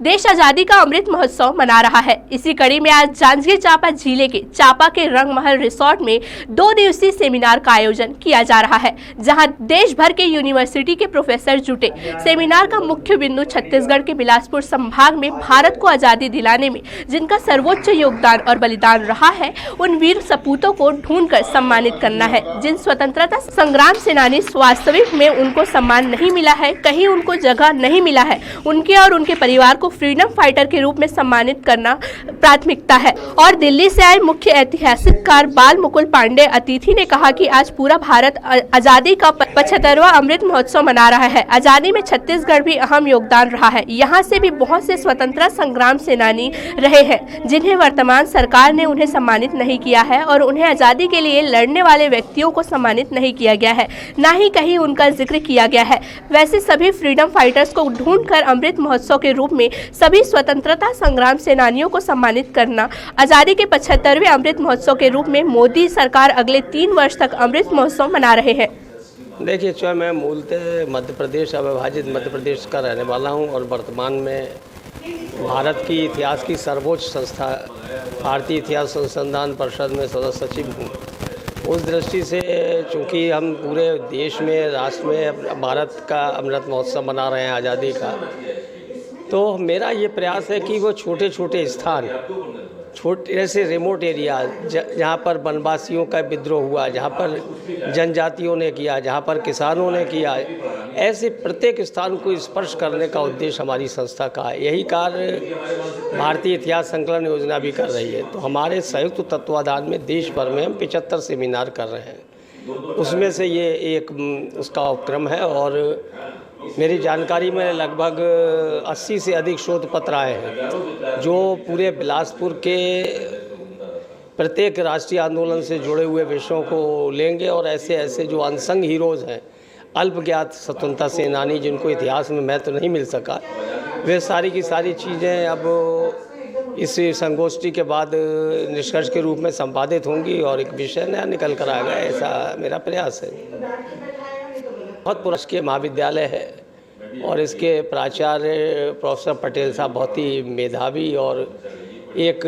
देश आजादी का अमृत महोत्सव मना रहा है। इसी कड़ी में आज जांजगीर चांपा जिले के चांपा के रंगमहल रिसोर्ट में 2 दिवसीय सेमिनार का आयोजन किया जा रहा है, जहां देश भर के यूनिवर्सिटी के प्रोफेसर जुटे। सेमिनार का मुख्य बिंदु छत्तीसगढ़ के बिलासपुर संभाग में भारत को आजादी दिलाने में जिनका सर्वोच्च योगदान और बलिदान रहा है, उन वीर सपूतों को ढूंढकर सम्मानित करना है। जिन स्वतंत्रता संग्राम सेनानी वास्तविक में उनको सम्मान नहीं मिला है, कहीं उनको जगह नहीं मिला है, उनके और उनके परिवार को फ्रीडम फाइटर के रूप में सम्मानित करना प्राथमिकता है। और दिल्ली से आए मुख्य ऐतिहासिककार बाल मुकुल पांडे अतिथि ने कहा कि आज पूरा भारत आजादी का 75वां अमृत महोत्सव मना रहा है। आजादी में छत्तीसगढ़ भी अहम योगदान रहा है। यहाँ से भी बहुत से स्वतंत्रता संग्राम सेनानी रहे हैं, जिन्हें वर्तमान सरकार ने उन्हें सम्मानित नहीं किया है और उन्हें आजादी के लिए लड़ने वाले व्यक्तियों को सम्मानित नहीं किया गया है, न ही कहीं उनका जिक्र किया गया है। वैसे सभी फ्रीडम फाइटर्स को ढूंढकर अमृत महोत्सव के रूप में सभी स्वतंत्रता संग्राम सेनानियों को सम्मानित करना। आजादी के 75वें अमृत महोत्सव के रूप में मोदी सरकार अगले 3 वर्ष तक अमृत महोत्सव मना रहे हैं। देखिए, मैं मूलतः मध्य प्रदेश, अविभाजित मध्य प्रदेश का रहने वाला हूं और वर्तमान में भारत की इतिहास की सर्वोच्च संस्था भारतीय इतिहास अनुसंधान परिषद में सदस्य सचिव हूँ। उस दृष्टि से चूँकि हम पूरे देश में, राष्ट्र में भारत का अमृत महोत्सव मना रहे हैं आज़ादी का, तो मेरा ये प्रयास है कि वो छोटे छोटे स्थान, छोटे ऐसे रिमोट एरिया जहाँ पर वनवासियों का विद्रोह हुआ, जहाँ पर जनजातियों ने किया, जहाँ पर किसानों ने किया, ऐसे प्रत्येक स्थान को स्पर्श करने का उद्देश्य हमारी संस्था का है। यही कार्य भारतीय इतिहास संकलन योजना भी कर रही है। तो हमारे संयुक्त तत्वाधान में देश भर में हम 75 सेमिनार कर रहे हैं। उसमें से ये एक उसका उपक्रम है और मेरी जानकारी में लगभग 80 से अधिक शोध पत्र आए हैं, जो पूरे बिलासपुर के प्रत्येक राष्ट्रीय आंदोलन से जुड़े हुए विषयों को लेंगे और ऐसे ऐसे जो अनसंग हीरोज़ हैं, अल्पज्ञात स्वतंत्रता सेनानी जिनको इतिहास में महत्व नहीं मिल सका, वे सारी की सारी चीज़ें अब इस संगोष्ठी के बाद निष्कर्ष के रूप में संपादित होंगी और एक विषय नया निकल कर आएगा, ऐसा मेरा प्रयास है। बहुत पुरस्कार महाविद्यालय है और इसके प्राचार्य प्रोफेसर पटेल साहब बहुत ही मेधावी और एक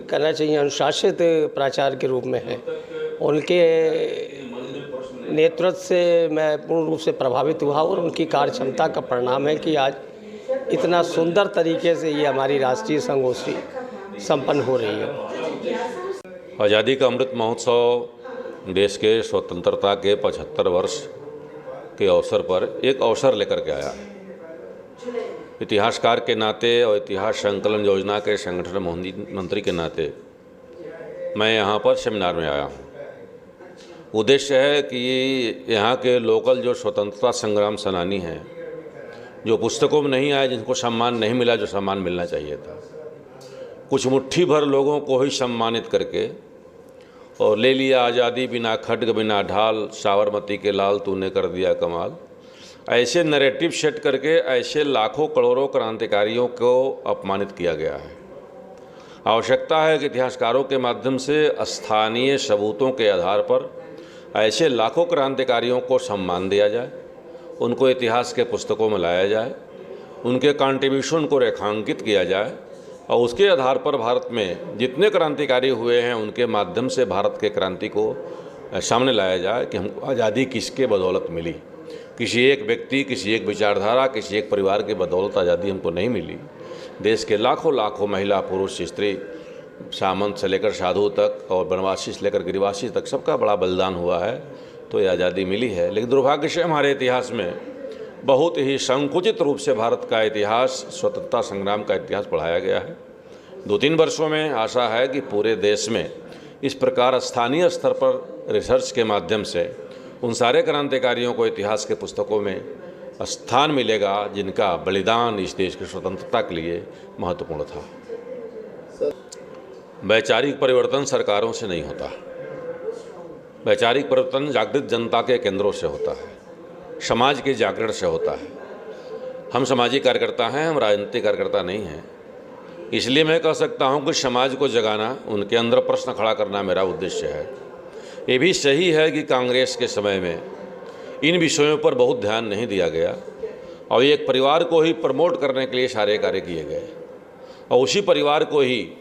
कहना चाहिए अनुशासित प्राचार्य के रूप में है। उनके नेतृत्व से मैं पूर्ण रूप से प्रभावित हुआ और उनकी कार्य क्षमता का परिणाम है कि आज इतना सुंदर तरीके से ये हमारी राष्ट्रीय संगोष्ठी संपन्न हो रही है। आज़ादी का अमृत महोत्सव देश के स्वतंत्रता के 75 वर्ष के अवसर पर एक अवसर लेकर के आया है। इतिहासकार के नाते और इतिहास संकलन योजना के संगठन मंत्री के नाते मैं यहाँ पर सेमिनार में आया हूँ। उद्देश्य है कि यहाँ के लोकल जो स्वतंत्रता संग्राम सेनानी हैं, जो पुस्तकों में नहीं आए, जिनको सम्मान नहीं मिला जो सम्मान मिलना चाहिए था, कुछ मुट्ठी भर लोगों को ही सम्मानित करके और ले लिया आज़ादी बिना खड्ग बिना ढाल, साबरमती के लाल तूने कर दिया कमाल, ऐसे नैरेटिव सेट करके ऐसे लाखों करोड़ों क्रांतिकारियों को अपमानित किया गया है। आवश्यकता है कि इतिहासकारों के माध्यम से स्थानीय सबूतों के आधार पर ऐसे लाखों क्रांतिकारियों को सम्मान दिया जाए, उनको इतिहास के पुस्तकों में लाया जाए, उनके कंट्रीब्यूशन को रेखांकित किया जाए और उसके आधार पर भारत में जितने क्रांतिकारी हुए हैं उनके माध्यम से भारत के क्रांति को सामने लाया जाए कि हमको आज़ादी किसके बदौलत मिली। किसी एक व्यक्ति, किसी एक विचारधारा, किसी एक परिवार के बदौलत आज़ादी हमको नहीं मिली। देश के लाखों लाखों महिला, पुरुष, स्त्री, सामंत से लेकर साधु तक और वनवासी से लेकर गिरिवासी तक सबका बड़ा बलिदान हुआ है, तो ये आज़ादी मिली है। लेकिन दुर्भाग्य से हमारे इतिहास में बहुत ही संकुचित रूप से भारत का इतिहास, स्वतंत्रता संग्राम का इतिहास पढ़ाया गया है। 2-3 वर्षों में आशा है कि पूरे देश में इस प्रकार स्थानीय स्तर पर रिसर्च के माध्यम से उन सारे क्रांतिकारियों को इतिहास के पुस्तकों में स्थान मिलेगा जिनका बलिदान इस देश की स्वतंत्रता के लिए महत्वपूर्ण था। वैचारिक परिवर्तन सरकारों से नहीं होता। वैचारिक परिवर्तन जागृत जनता के केंद्रों से होता है, समाज के जागरण से होता है। हम सामाजिक कार्यकर्ता हैं, हम राजनीतिक कार्यकर्ता नहीं हैं। इसलिए मैं कह सकता हूं कि समाज को जगाना, उनके अंदर प्रश्न खड़ा करना मेरा उद्देश्य है। ये भी सही है कि कांग्रेस के समय में इन विषयों पर बहुत ध्यान नहीं दिया गया और एक परिवार को ही प्रमोट करने के लिए सारे कार्य किए गए और उसी परिवार को ही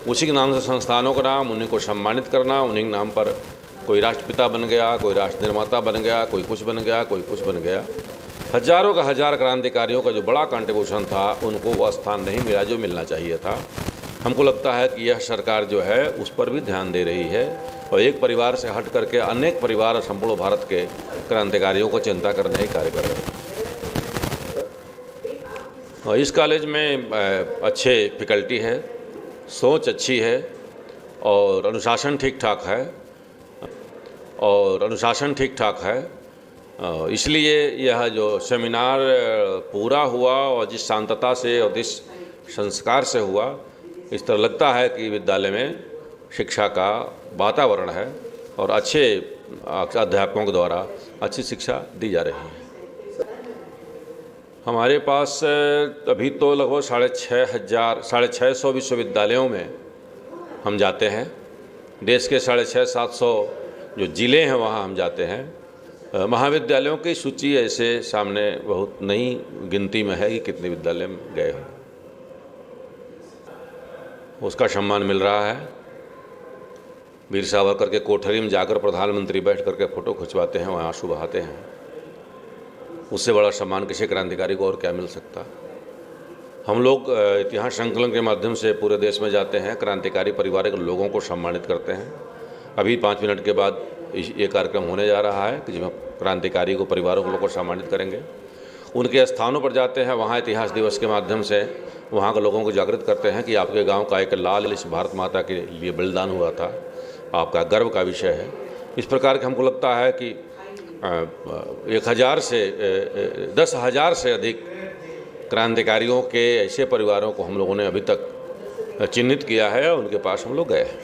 उसी के नाम से संस्थानों का नाम, उन्हीं को सम्मानित करना, उन्हीं के नाम पर कोई राष्ट्रपिता बन गया, कोई राष्ट्र निर्माता बन गया, कोई कुछ बन गया, कोई कुछ बन गया। हजारों का हजार क्रांतिकारियों का जो बड़ा कंट्रीब्यूशन था उनको वो स्थान नहीं मिला जो मिलना चाहिए था। हमको लगता है कि यह सरकार जो है उस पर भी ध्यान दे रही है और एक परिवार से हट करके अनेक परिवार संपूर्ण भारत के क्रांतिकारियों को चिंता करने का कार्य कर रहे हैं। और इस कॉलेज में अच्छे फैकल्टी है, सोच अच्छी है और अनुशासन ठीक ठाक है इसलिए यह जो सेमिनार पूरा हुआ और जिस शांतता से और जिस संस्कार से हुआ, इस तरह लगता है कि विद्यालय में शिक्षा का वातावरण है और अच्छे अध्यापकों के द्वारा अच्छी शिक्षा दी जा रही है। हमारे पास अभी तो लगभग 6,500 विश्वविद्यालयों में हम जाते हैं। देश के 650-700 जो ज़िले हैं वहाँ हम जाते हैं। महाविद्यालयों की सूची ऐसे सामने बहुत नई गिनती में है कि कितने विद्यालय में गए हैं, उसका सम्मान मिल रहा है। वीर सावरकर के कोठरी में जाकर प्रधानमंत्री बैठ करके फ़ोटो खिंचवाते हैं, वहाँ आंसू बहाते हैं। उससे बड़ा सम्मान किसी क्रांतिकारी को और क्या मिल सकता। हम लोग इतिहास संकलन के माध्यम से पूरे देश में जाते हैं, क्रांतिकारी परिवार के लोगों को सम्मानित करते हैं। अभी 5 मिनट के बाद ये कार्यक्रम होने जा रहा है कि जिसमें क्रांतिकारी को परिवारों को सम्मानित करेंगे। उनके स्थानों पर जाते हैं, वहाँ इतिहास दिवस के माध्यम से वहाँ के लोगों को जागृत करते हैं कि आपके गांव का एक लाल इस भारत माता के लिए बलिदान हुआ था, आपका गर्व का विषय है। इस प्रकार के हमको लगता है कि 10,000 से अधिक क्रांतिकारियों के ऐसे परिवारों को हम लोगों ने अभी तक चिन्हित किया है और उनके पास हम लोग गए हैं।